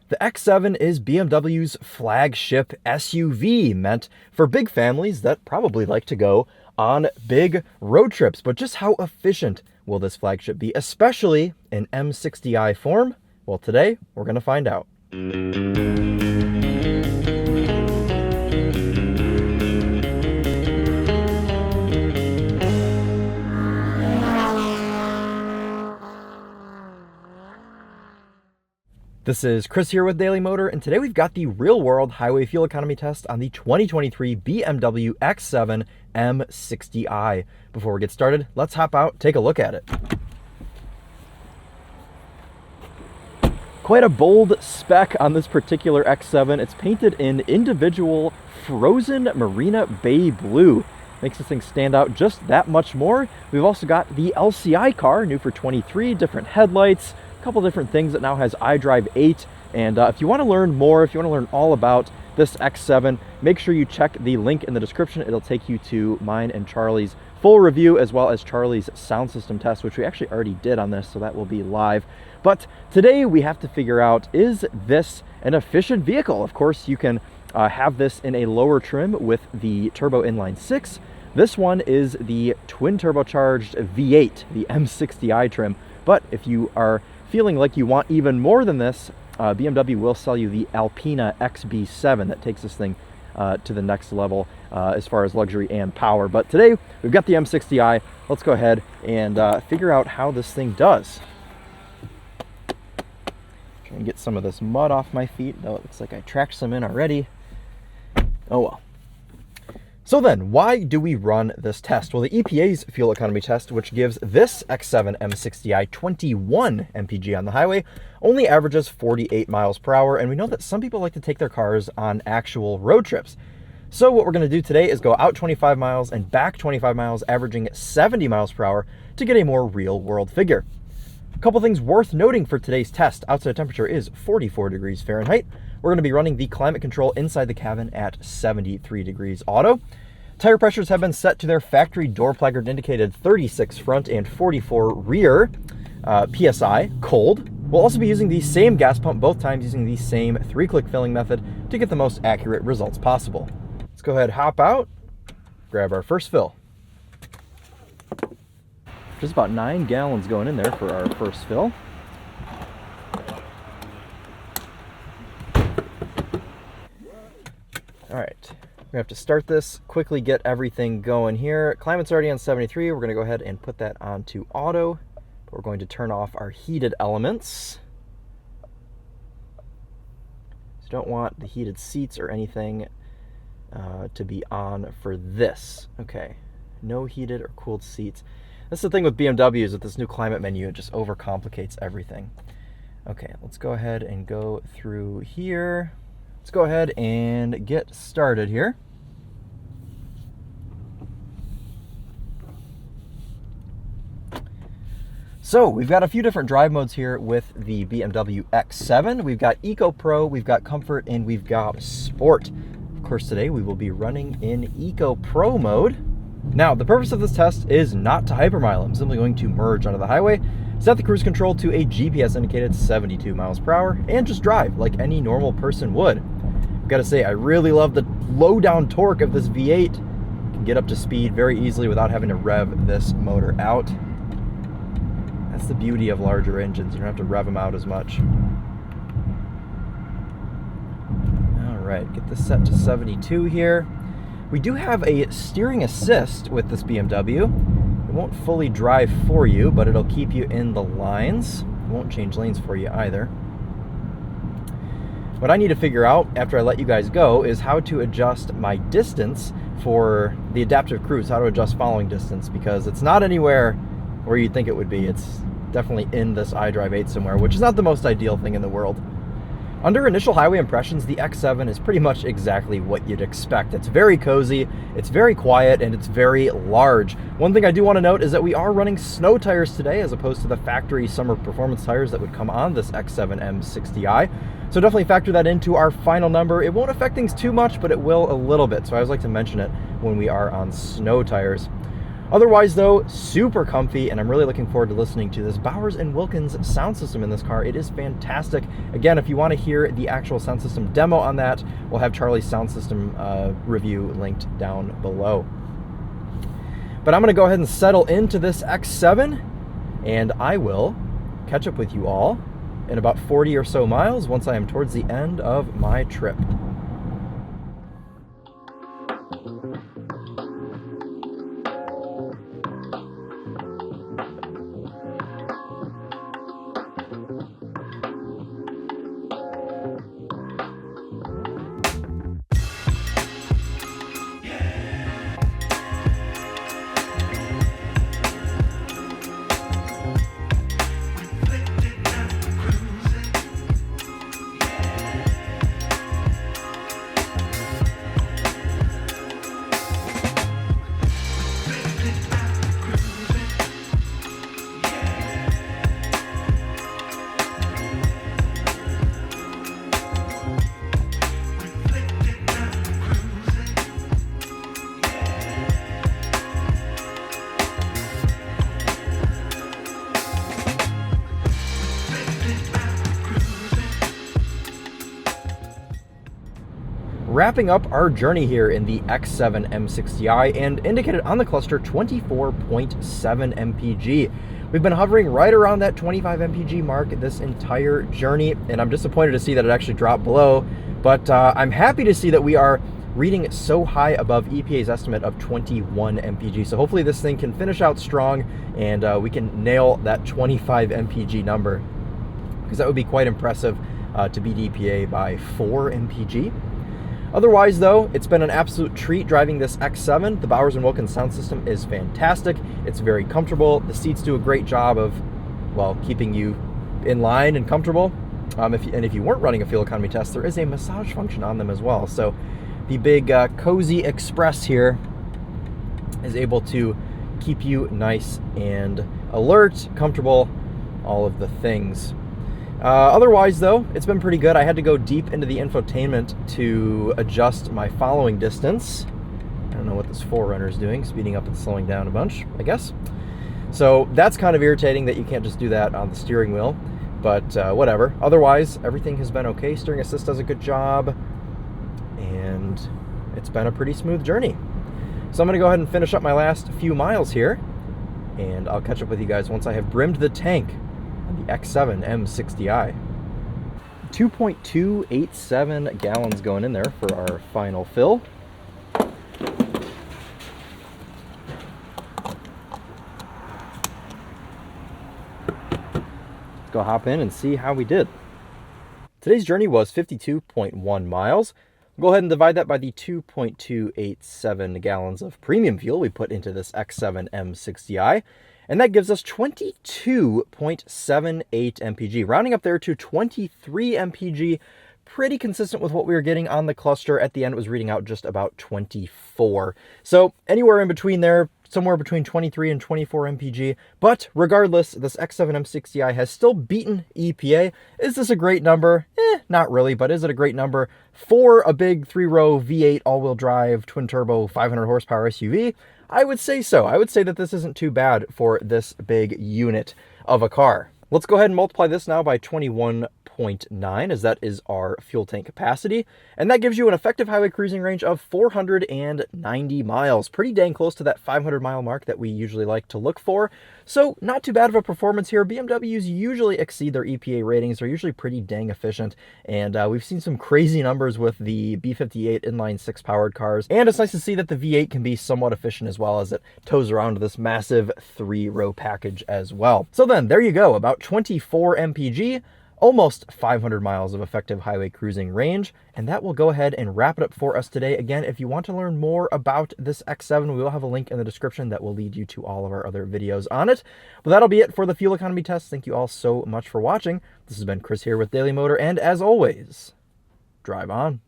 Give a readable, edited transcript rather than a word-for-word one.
The X7 is BMW's flagship SUV, meant for big families that probably like to go on big road trips. But just how efficient will this flagship be, especially in M60i form? Well, today we're going to find out. This is Chris here with Daily Motor, and today we've got the real-world highway fuel economy test on the 2023 BMW X7 M60i. Before we get started, let's hop out, take a look at it. Quite a bold spec on this particular X7. It's painted in individual frozen Marina Bay blue. Makes this thing stand out just that much more. We've also got the LCI car, new for 23, different headlights, couple different things. That now has iDrive 8, and if you want to learn more, if you want to learn all about this X7, make sure you check the link in the description. It'll take you to mine and Charlie's full review, as well as Charlie's sound system test, which we actually already did on this, so that will be live. But today we have to figure out, is this an efficient vehicle? Of course, you can have this in a lower trim with the turbo inline 6. This one is the twin turbocharged V8, the M60i trim. But if you are feeling like you want even more than this, BMW will sell you the Alpina XB7 that takes this thing to the next level as far as luxury and power. But today we've got the M60i. Let's go ahead and figure out how this thing does. Try and get some of this mud off my feet, though it looks like I tracked some in already. Oh well. So then, why do we run this test? Well, the EPA's fuel economy test, which gives this X7 M60i 21 MPG on the highway, only averages 48 miles per hour, and we know that some people like to take their cars on actual road trips. So what we're going to do today is go out 25 miles and back 25 miles, averaging 70 miles per hour to get a more real-world figure. A couple things worth noting for today's test. Outside temperature is 44 degrees Fahrenheit. We're going to be running the climate control inside the cabin at 73 degrees auto. Tire pressures have been set to their factory door placard indicated 36 front and 44 rear PSI, cold. We'll also be using the same gas pump both times, using the same 3-click filling method to get the most accurate results possible. Let's go ahead, hop out, grab our first fill. Just about 9 gallons going in there for our first fill. All right, we have to start this, quickly get everything going here. Climate's already on 73. We're going to go ahead and put that onto auto. We're going to turn off our heated elements. So don't want the heated seats or anything to be on for this. Okay, no heated or cooled seats. That's the thing with BMWs with this new climate menu, it just overcomplicates everything. Okay, let's go ahead and go through here. Let's go ahead and get started here. So we've got a few different drive modes here with the BMW X7. We've got Eco Pro, we've got Comfort, and we've got Sport. Of course, today we will be running in Eco Pro mode. Now, the purpose of this test is not to hypermile. I'm simply going to merge onto the highway, set the cruise control to a GPS indicated 72 miles per hour, and just drive like any normal person would. I've got to say, I really love the low down torque of this V8. You can get up to speed very easily without having to rev this motor out. That's the beauty of larger engines. You don't have to rev them out as much. All right, get this set to 72 here. We do have a steering assist with this BMW. It won't fully drive for you, but it'll keep you in the lines. It won't change lanes for you either. What I need to figure out after I let you guys go is how to adjust my distance for the adaptive cruise, how to adjust following distance, because it's not anywhere where you'd think it would be. It's definitely in this iDrive 8 somewhere, which is not the most ideal thing in the world. Under initial highway impressions, the X7 is pretty much exactly what you'd expect. It's very cozy, it's very quiet, and it's very large. One thing I do want to note is that we are running snow tires today as opposed to the factory summer performance tires that would come on this X7 M60i. So definitely factor that into our final number. It won't affect things too much, but it will a little bit. So I always like to mention it when we are on snow tires. Otherwise though, super comfy, and I'm really looking forward to listening to this Bowers & Wilkins sound system in this car. It is fantastic. Again, if you want to hear the actual sound system demo on that, we'll have Charlie's sound system review linked down below. But I'm going to go ahead and settle into this X7, and I will catch up with you all in about 40 or so miles once I am towards the end of my trip. Wrapping up our journey here in the X7 M60i, and indicated on the cluster 24.7 MPG. We've been hovering right around that 25 MPG mark this entire journey, and I'm disappointed to see that it actually dropped below, but I'm happy to see that we are reading so high above EPA's estimate of 21 MPG. So hopefully this thing can finish out strong, and we can nail that 25 MPG number, because that would be quite impressive to beat EPA by 4 MPG. Otherwise though, it's been an absolute treat driving this X7. The Bowers & Wilkins sound system is fantastic. It's very comfortable. The seats do a great job of, well, keeping you in line and comfortable. If you weren't running a fuel economy test, there is a massage function on them as well. So the big Cozy Express here is able to keep you nice and alert, comfortable, all of the things. Otherwise though, it's been pretty good. I had to go deep into the infotainment to adjust my following distance. I don't know what this 4Runner is doing, speeding up and slowing down a bunch, I guess. So that's kind of irritating that you can't just do that on the steering wheel, but whatever. Otherwise, everything has been okay. Steering assist does a good job, and it's been a pretty smooth journey. So I'm going to go ahead and finish up my last few miles here, and I'll catch up with you guys once I have brimmed the tank on the X7 M60i. 2.287 gallons going in there for our final fill. Let's go hop in and see how we did. Today's journey was 52.1 miles. We'll go ahead and divide that by the 2.287 gallons of premium fuel we put into this X7 M60i. And that gives us 22.78 MPG, rounding up there to 23 MPG, pretty consistent with what we were getting on the cluster. At the end, it was reading out just about 24. So anywhere in between there, somewhere between 23 and 24 MPG. But regardless, this X7 M60i has still beaten EPA. Is this a great number? Not really, but is it a great number for a big 3-row V8 all-wheel drive, twin-turbo, 500 horsepower SUV? I would say so. I would say that this isn't too bad for this big unit of a car. Let's go ahead and multiply this now by 21.9, as that is our fuel tank capacity. And that gives you an effective highway cruising range of 490 miles. Pretty dang close to that 500 mile mark that we usually like to look for. So not too bad of a performance here. BMWs usually exceed their EPA ratings. They're usually pretty dang efficient. And we've seen some crazy numbers with the B58 inline-6 powered cars. And it's nice to see that the V8 can be somewhat efficient as well, as it tows around to this massive 3-row package as well. So then, there you go. About 24 MPG, almost 500 miles of effective highway cruising range, and that will go ahead and wrap it up for us today. Again, if you want to learn more about this X7, we will have a link in the description that will lead you to all of our other videos on it. But that'll be it for the fuel economy test. Thank you all so much for watching. This has been Chris here with Daily Motor, and as always, drive on.